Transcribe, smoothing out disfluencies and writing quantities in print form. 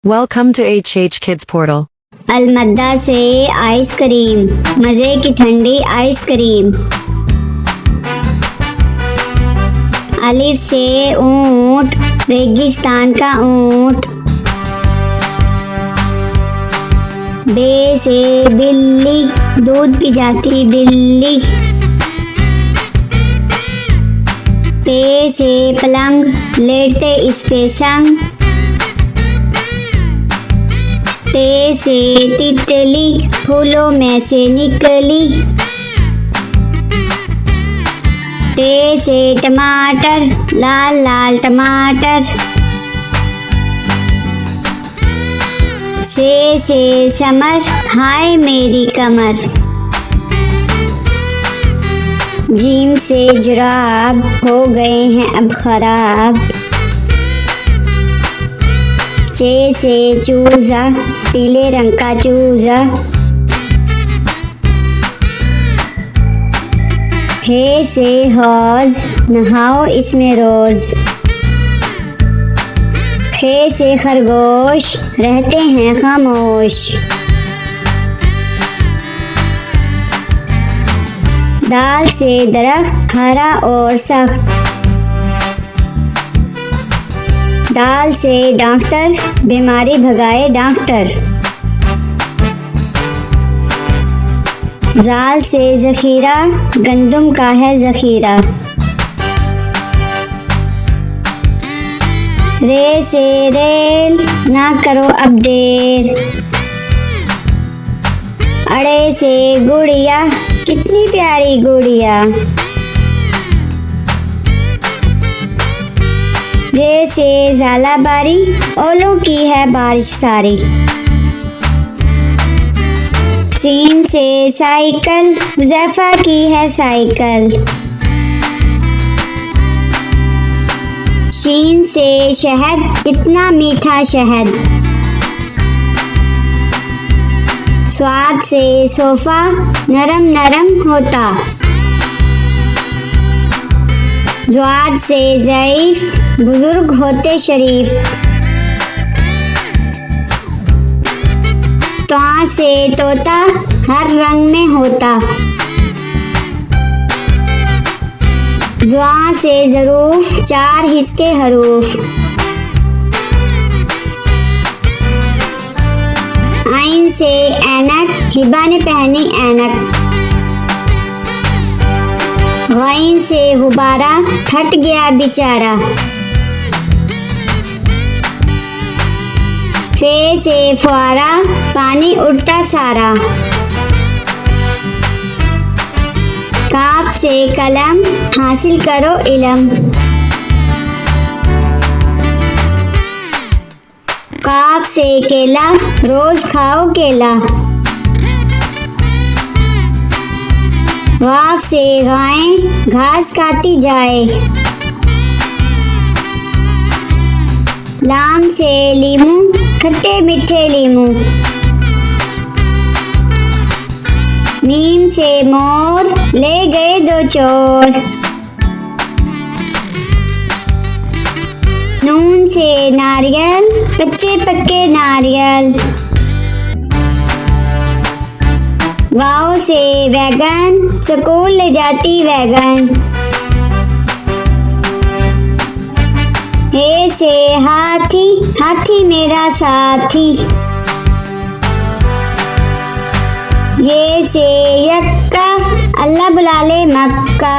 Welcome to HH Kids Portal. अलमद्दा से ice cream, मजे की ठंडी आइसक्रीम। अलिफ से ऊंट, रेगिस्तान का ऊंट। बे से बिल्ली, दूध पी जाती बिल्ली। पे से पलंग, लेटते इस पे संग। ते से तितली, फूलों में से निकली। ते से टमाटर, लाल लाल टमाटर। से समर, हाय मेरी कमर। जीम से जुराब, हो गए हैं अब खराब। चे से चूजा, पीले रंग का चूजा। हे से हौज, नहाओ इसमें रोज। खे से खरगोश, रहते हैं खामोश। दाल से दरख्त, हरा और सख्त। दाल से डॉक्टर, बीमारी भगाए डॉक्टर। जाल से जखीरा, गंदुम का है जखीरा। रे से रेल, ना करो अब देर। अड़े से गुड़िया, कितनी प्यारी गुड़िया। जे से झालाबारी, ओलों की है बारिश सारी। सीन से साइकिल, हुज़ैफा की है साइकिल। शीन से शहद, इतना मीठा शहद। स्वाद से सोफा, नरम नरम होता। ज्वाद से ज़ईफ, बुजुर्ग होते शरीफ। त्वा से तोता, हर रंग में होता। ज़्वा से ज़रूफ, 4 हिस्से हरूफ। आइन से ऐनक, हिबा ने पहनी ऐनक। गाइन से गुब्बारा, फट गया बेचारा। फे से फुआरा, पानी उड़ता सारा। काफ से कलम, हासिल करो इलम। काफ से केला, रोज खाओ केला। गाफ से गाय, घास खाती जाए। लाम से लीमू, खट्टे मीठे लीमू। मीम से मोर, ले गए 2 चोर। नून से नारियल, कच्चे पक्के नारियल। वाव से वैगन, स्कूल ले जाती वैगन। हे से हाथी, हाथी मेरा साथी। ये से यक्का, अल्लाह बुला ले मक्का।